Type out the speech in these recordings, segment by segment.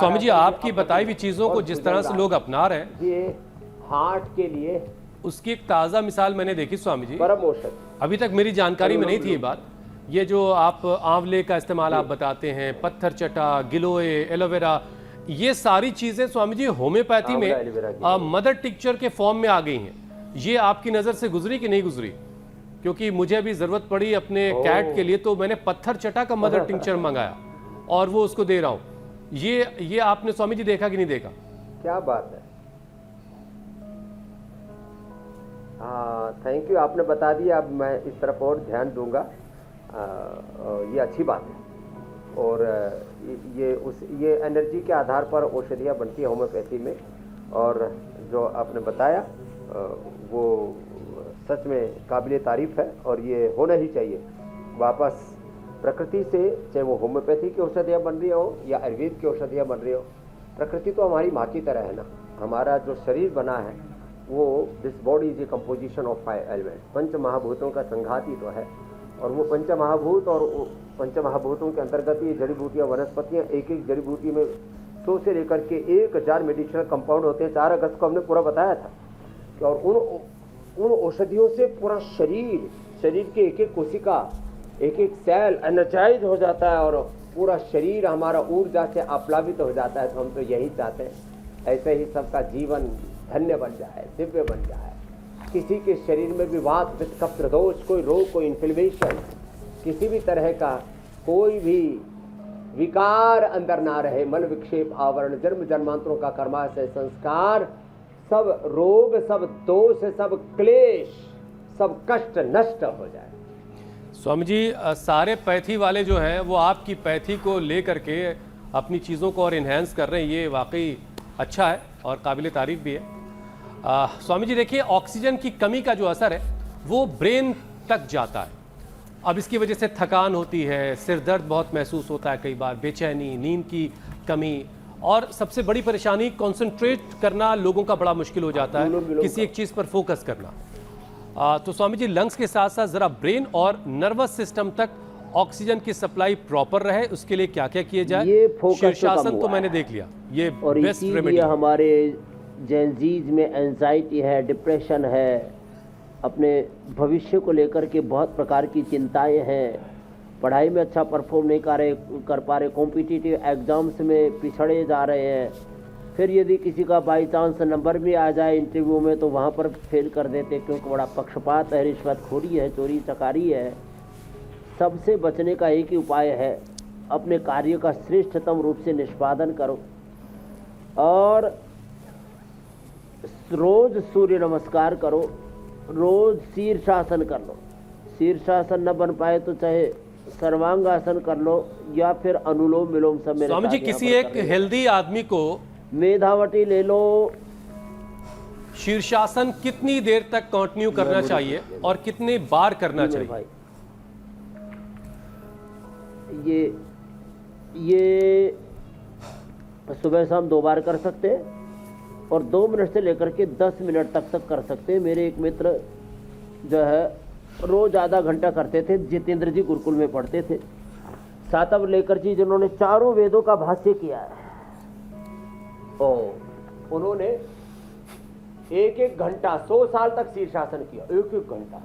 स्वामी जी, आपकी बताई हुई चीज़ों को जिस तरह से लोग अपना रहे हैं, ये हार्ट के लिए उसकी एक ताज़ा मिसाल मैंने देखी स्वामी जी। परम औषधि। अभी तक मेरी जानकारी में नहीं थी ये बात। ये जो आप आंवले का इस्तेमाल आप बताते हैं, पत्थर चटा, गिलोय, एलोवेरा, ये सारी चीज़ें स्वामी जी होम्योपैथी आंवला, एलोवेरा में मदर टिक्चर के फॉर्म में आ गई हैं। ये आपकी नज़र से गुजरी कि नहीं गुजरी? क्योंकि मुझे अभी ज़रूरत पड़ी अपने कैट के लिए, तो मैंने पत्थर चटा का मदर टिंक्चर मंगाया और वो उसको दे रहा हूँ। ये आपने स्वामी जी देखा कि नहीं देखा? क्या बात है। हाँ, थैंक यू, आपने बता दिया। अब मैं इस तरफ और ध्यान दूंगा। ये अच्छी बात है। और ये एनर्जी के आधार पर औषधियाँ बनती है होम्योपैथी में। और जो आपने बताया वो सच में काबिल तारीफ है और ये होना ही चाहिए। वापस प्रकृति से, चाहे वो होम्योपैथी की औषधियाँ बन रही हो या आयुर्वेद की औषधियाँ बन रही हो, प्रकृति तो हमारी माँ की तरह है ना। हमारा जो शरीर बना है वो, this body is a composition of 5 element, पंच महाभूतों का संघात ही तो है। और वो पंच महाभूत और पंच महाभूतों के अंतर्गत ये जड़ी बूटियाँ, वनस्पतियाँ, एक एक जड़ी बूटी में 100 से लेकर के 1000 मेडिसिनल कंपाउंड होते हैं। 4 अगस्त को हमने पूरा बताया था कि और उन औषधियों से पूरा शरीर के एक एक कोशिका, एक एक सेल एनर्जाइज हो जाता है और पूरा शरीर हमारा ऊर्जा से आप्लावित हो जाता है। तो हम तो यही चाहते हैं ऐसे ही सबका जीवन धन्य बन जाए, दिव्य बन जाए। किसी के शरीर में भी वात, पित्त, कफ, दोष, कोई रोग, कोई इन्फ्लेमेशन, किसी भी तरह का कोई भी विकार अंदर ना रहे। मन विक्षेप, आवरण, जन्म जन्मांतरों का कर्माशय संस्कार, सब रोग, सब दोष, सब क्लेश, सब कष्ट नष्ट हो जाए। स्वामी जी, सारे पैथी वाले जो हैं वो आपकी पैथी को लेकर के अपनी चीज़ों को और इन्हेंस कर रहे हैं। ये वाकई अच्छा है और काबिल तारीफ भी है। स्वामी जी देखिए, ऑक्सीजन की कमी का जो असर है वो ब्रेन तक जाता है। अब इसकी वजह से थकान होती है, सिर दर्द बहुत महसूस होता है, कई बार बेचैनी, नींद की कमी, और सबसे बड़ी परेशानी कंसंट्रेट करना लोगों का बड़ा मुश्किल हो जाता है, किसी एक चीज़ पर फोकस करना। तो स्वामी जी, लंग्स के साथ साथ ज़रा ब्रेन और नर्वस सिस्टम तक ऑक्सीजन की सप्लाई प्रॉपर रहे, उसके लिए क्या क्या किए जाए? ये फोकस शीर्षासन तो मैंने देख लिया, ये और बेस्ट रेमेडी। हमारे जेंजीज में एंजाइटी है, डिप्रेशन है, अपने भविष्य को लेकर के बहुत प्रकार की चिंताएं हैं, पढ़ाई में अच्छा परफॉर्म नहीं कर पा रहे, कॉम्पिटिटिव एग्जाम्स में पिछड़े जा रहे हैं। फिर यदि किसी का बाई चांस नंबर भी आ जाए इंटरव्यू में तो वहाँ पर फेल कर देते, क्योंकि बड़ा पक्षपात है, रिश्वतखोरी है, चोरी चकारी है। सबसे बचने का एक ही उपाय है, अपने कार्य का श्रेष्ठतम रूप से निष्पादन करो और रोज सूर्य नमस्कार करो, रोज शीर्षासन कर लो। शीर्षासन न बन पाए तो चाहे सर्वांगासन कर लो या फिर अनुलोम विलोम सब मेरे स्वामी जी, किसी एक हेल्दी आदमी को मेधावटी ले लो। शीर्षासन कितनी देर तक कंटिन्यू करना चाहिए और कितने बार करना चाहिए? भाई ये सुबह शाम 2 बार कर सकते हैं और 2 मिनट से लेकर के 10 मिनट तक कर सकते हैं। मेरे एक मित्र जो है रोज आधा घंटा करते थे, जितेंद्र जी गुरुकुल में पढ़ते थे, सातव लेकर जी जिन्होंने चारों वेदों का भाष्य किया है। उन्होंने 1-1 घंटा 100 साल तक शीर्षासन किया, 1-1 घंटा।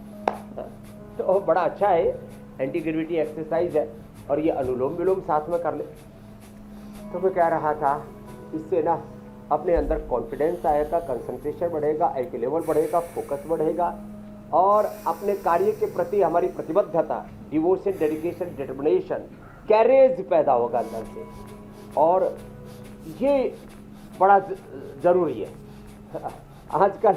तो बड़ा अच्छा है, एंटी ग्रेविटी एक्सरसाइज है और ये अनुलोम विलोम साथ में कर ले। तो मैं कह रहा था इससे ना अपने अंदर कॉन्फिडेंस आएगा, कंसंट्रेशन बढ़ेगा, IQ लेवल बढ़ेगा, फोकस बढ़ेगा और अपने कार्य के प्रति हमारी प्रतिबद्धता, डिवोशन, डेडिकेशन, डिटर्मिनेशन, कैरेज पैदा होगा अंदर से। और ये बड़ा जरूरी है। आजकल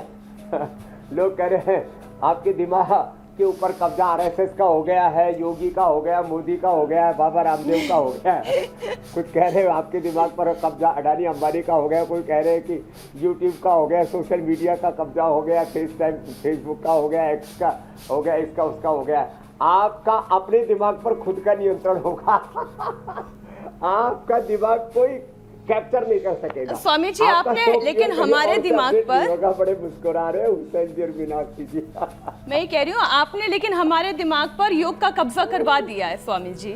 लोग कह रहे हैं आपके दिमाग के ऊपर कब्जा RSS का हो गया है, योगी का हो गया, मोदी का हो गया है, बाबा रामदेव का हो गया है। कुछ कह रहे हैं आपके दिमाग पर कब्जा अडानी अंबानी का हो गया, कोई कह रहे हैं कि YouTube का हो गया, सोशल मीडिया का कब्जा हो गया, फेसबुक का हो गया, एक्स का हो गया, इसका उसका हो गया। आपका अपने दिमाग पर खुद का नियंत्रण होगा। आपका दिमाग कोई कैप्चर नहीं कर सकेगा। स्वामी जी, आपने लेकिन हमारे दिमाग पर बड़े मुस्कुरा रहे हैं। मैं ये कह रही हूँ, आपने लेकिन हमारे दिमाग पर योग का कब्जा करवा दिया है स्वामी जी।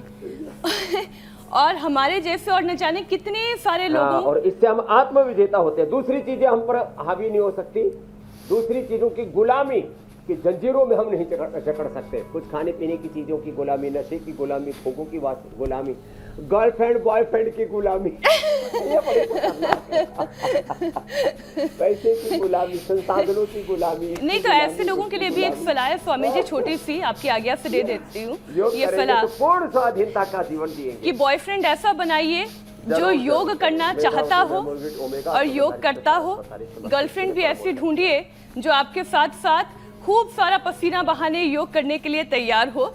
और हमारे जैसे और न जाने कितने सारे लोगों और इससे हम आत्मविजेता होते हैं। दूसरी चीजें हम पर हावी नहीं हो सकती, दूसरी चीजों की गुलामी की जंजीरों में हम नहीं जकड़ सकते। कुछ खाने पीने की चीजों की गुलामी, नशे की गुलामी, फूकों की गुलामी, गर्लफ्रेंड बॉयफ्रेंड की गुलामी, ये बड़ी खतरनाक है। पैसे की गुलामी, संसाधनों की गुलामी। नहीं तो ऐसे लोगों के लिए भी एक सलाह है स्वामी जी, छोटी सी आपकी आज्ञा से दे देती हूँ ये सलाह, तो पूर्ण स्वाधीनता का जीवन जिएंगे कि बॉयफ्रेंड ऐसा बनाइए जो योग करना चाहता हो और योग करता हो। गर्लफ्रेंड भी ऐसी ढूंढिए जो आपके साथ साथ खूब सारा पसीना बहाने योग करने के लिए तैयार हो।